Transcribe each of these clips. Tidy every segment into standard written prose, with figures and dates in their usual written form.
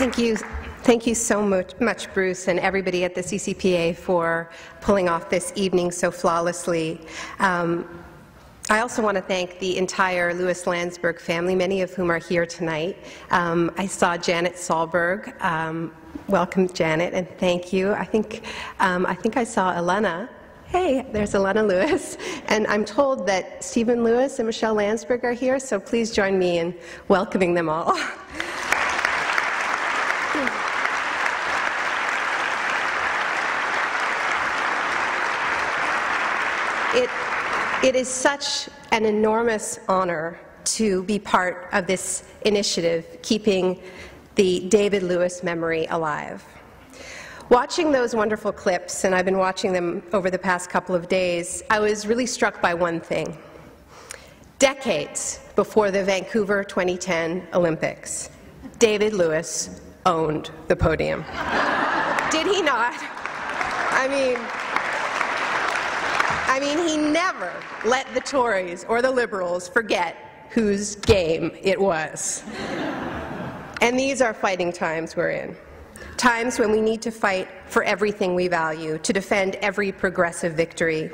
Thank you so much, Bruce, and everybody at the CCPA for pulling off this evening so flawlessly. I also want to thank the entire Louis Landsberg family, many of whom are here tonight. I saw Janet Sahlberg. Welcome, Janet, and thank you. I think I saw Elena. Hey, there's Elena Lewis. And I'm told that Stephen Lewis and Michelle Landsberg are here, so please join me in welcoming them all. It is such an enormous honor to be part of this initiative, keeping the David Lewis memory alive. Watching those wonderful clips, and I've been watching them over the past couple of days, I was really struck by one thing. Decades before the Vancouver 2010 Olympics, David Lewis owned the podium. Did he not? I mean, he never let the Tories or the Liberals forget whose game it was. And these are fighting times we're in. Times when we need to fight for everything we value, to defend every progressive victory.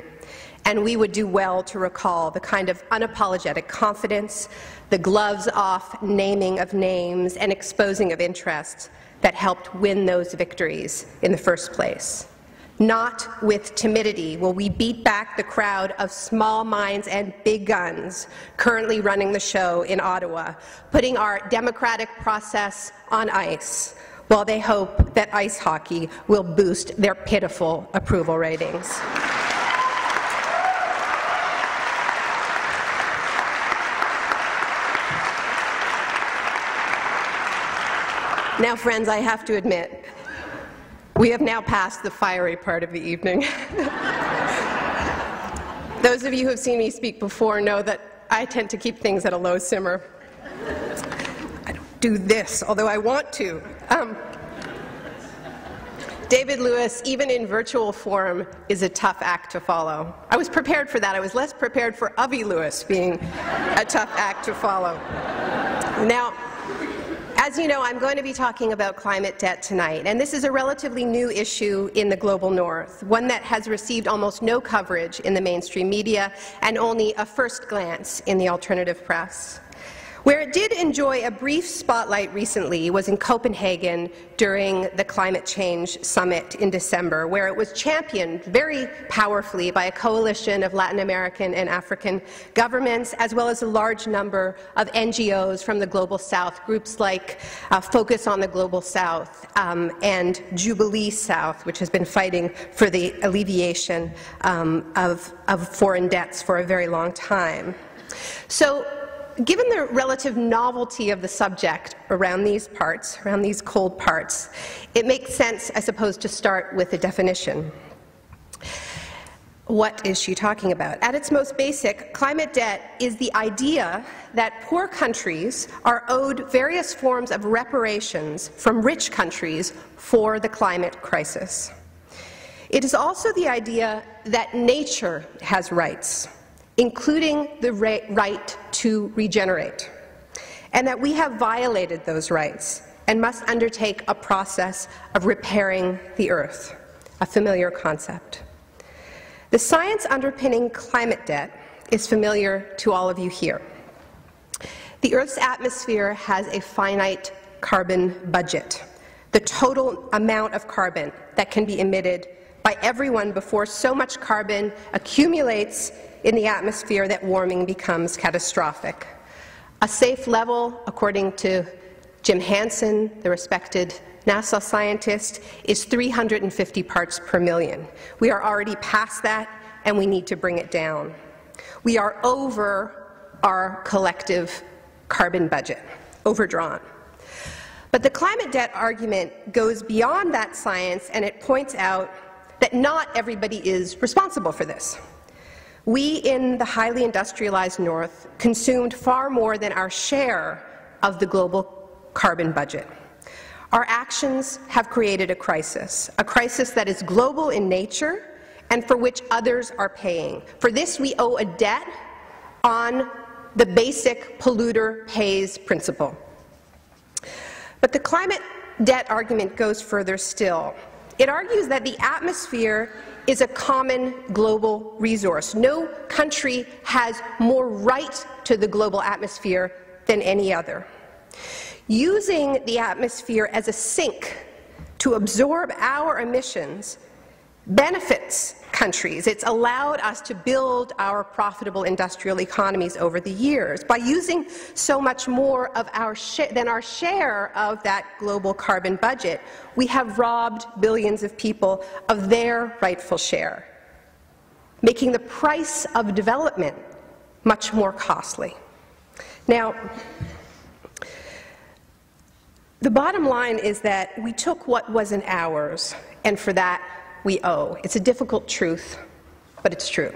And we would do well to recall the kind of unapologetic confidence, the gloves-off naming of names and exposing of interests that helped win those victories in the first place. Not with timidity will we beat back the crowd of small minds and big guns currently running the show in Ottawa, putting our democratic process on ice, while they hope that ice hockey will boost their pitiful approval ratings. Now, friends, I have to admit, we have now passed the fiery part of the evening. Those of you who have seen me speak before know that I tend to keep things at a low simmer. I don't do this, although I want to. David Lewis, even in virtual form, is a tough act to follow. I was prepared for that. I was less prepared for Avi Lewis being a tough act to follow. Now, as you know, I'm going to be talking about climate debt tonight, and this is a relatively new issue in the global north, one that has received almost no coverage in the mainstream media and only a first glance in the alternative press. Where it did enjoy a brief spotlight recently was in Copenhagen during the Climate Change Summit in December, where it was championed very powerfully by a coalition of Latin American and African governments, as well as a large number of NGOs from the Global South, groups like Focus on the Global South and Jubilee South, which has been fighting for the alleviation of foreign debts for a very long time. So, given the relative novelty of the subject around these parts, around these cold parts, it makes sense, I suppose, to start with a definition. What is she talking about? At its most basic, climate debt is the idea that poor countries are owed various forms of reparations from rich countries for the climate crisis. It is also the idea that nature has rights, including the right to regenerate, and that we have violated those rights and must undertake a process of repairing the earth, a familiar concept. The science underpinning climate debt is familiar to all of you here. The Earth's atmosphere has a finite carbon budget, the total amount of carbon that can be emitted by everyone before so much carbon accumulates in the atmosphere that warming becomes catastrophic. A safe level, according to Jim Hansen, the respected NASA scientist, is 350 parts per million. We are already past that, and we need to bring it down. We are over our collective carbon budget, overdrawn. But the climate debt argument goes beyond that science, and it points out that not everybody is responsible for this. We in the highly industrialized North consumed far more than our share of the global carbon budget. Our actions have created a crisis that is global in nature and for which others are paying. For this, we owe a debt on the basic polluter pays principle. But the climate debt argument goes further still. It argues that the atmosphere is a common global resource. No country has more right to the global atmosphere than any other. Using the atmosphere as a sink to absorb our emissions benefits countries. It's allowed us to build our profitable industrial economies over the years. By using so much more of than our share of that global carbon budget, we have robbed billions of people of their rightful share, making the price of development much more costly. Now, the bottom line is that we took what wasn't ours, and for that we owe. It's a difficult truth, but it's true.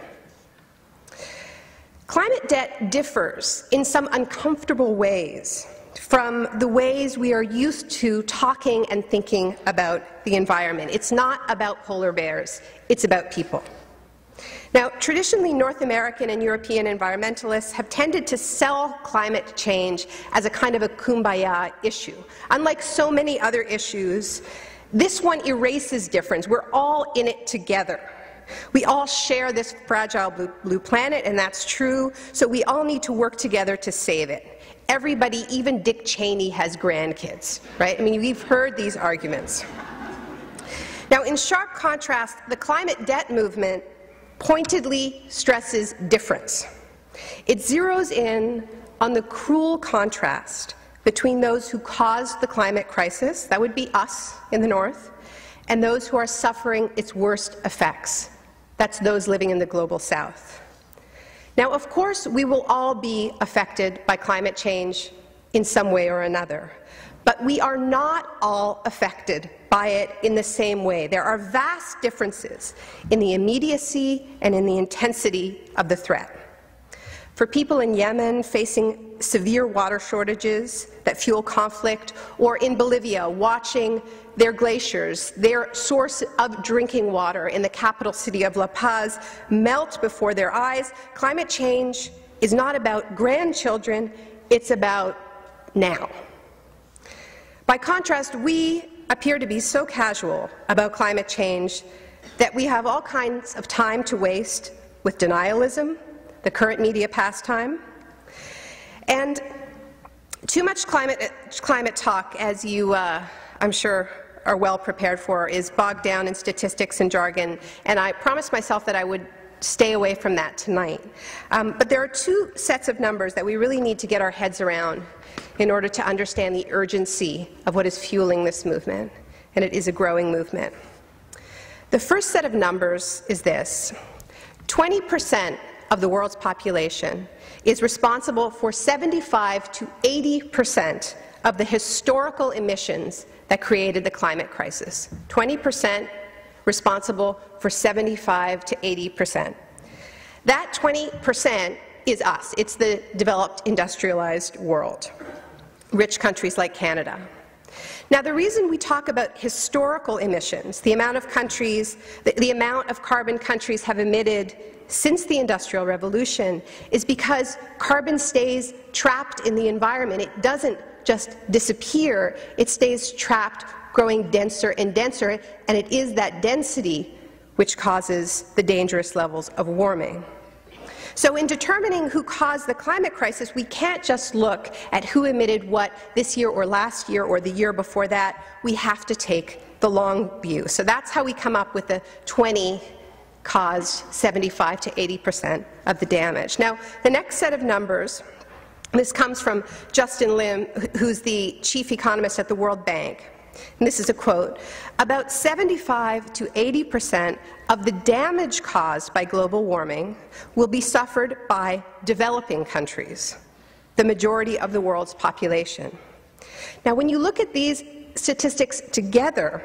Climate debt differs in some uncomfortable ways from the ways we are used to talking and thinking about the environment. It's not about polar bears, it's about people. Now, traditionally, North American and European environmentalists have tended to sell climate change as a kind of a kumbaya issue. Unlike so many other issues, this one erases difference. We're all in it together. We all share this fragile blue planet, and that's true, so we all need to work together to save it. Everybody, even Dick Cheney, has grandkids, right? I mean, we've heard these arguments. Now, in sharp contrast, the climate debt movement pointedly stresses difference. It zeroes in on the cruel contrast between those who caused the climate crisis, that would be us in the North, and those who are suffering its worst effects. That's those living in the global South. Now, of course, we will all be affected by climate change in some way or another, but we are not all affected by it in the same way. There are vast differences in the immediacy and in the intensity of the threat. For people in Yemen facing severe water shortages that fuel conflict, or in Bolivia watching their glaciers, their source of drinking water in the capital city of La Paz, melt before their eyes, climate change is not about grandchildren, it's about now. By contrast, we appear to be so casual about climate change that we have all kinds of time to waste with denialism, the current media pastime, and too much climate talk, as you, I'm sure, are well prepared for, is bogged down in statistics and jargon, and I promised myself that I would stay away from that tonight. But there are two sets of numbers that we really need to get our heads around in order to understand the urgency of what is fueling this movement, and it is a growing movement. The first set of numbers is this: 20% of the world's population is responsible for 75 to 80% of the historical emissions that created the climate crisis. 20% responsible for 75 to 80%. That 20% is us. It's the developed, industrialized world, rich countries like Canada. Now, the reason we talk about historical emissions, the amount of countries, the amount of carbon countries have emitted since the Industrial Revolution, is because carbon stays trapped in the environment. It doesn't just disappear, it stays trapped, growing denser and denser, and it is that density which causes the dangerous levels of warming. So in determining who caused the climate crisis, we can't just look at who emitted what this year or last year or the year before that. We have to take the long view. So that's how we come up with the 20 caused 75 to 80% of the damage. Now, the next set of numbers, this comes from Justin Lim, who's the chief economist at the World Bank. And this is a quote: about 75 to 80% of the damage caused by global warming will be suffered by developing countries, the majority of the world's population. Now, when you look at these statistics together,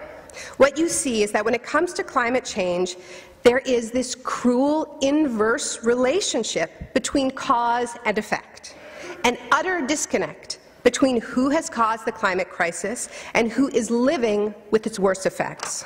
what you see is that when it comes to climate change, there is this cruel inverse relationship between cause and effect, an utter disconnect between who has caused the climate crisis and who is living with its worst effects.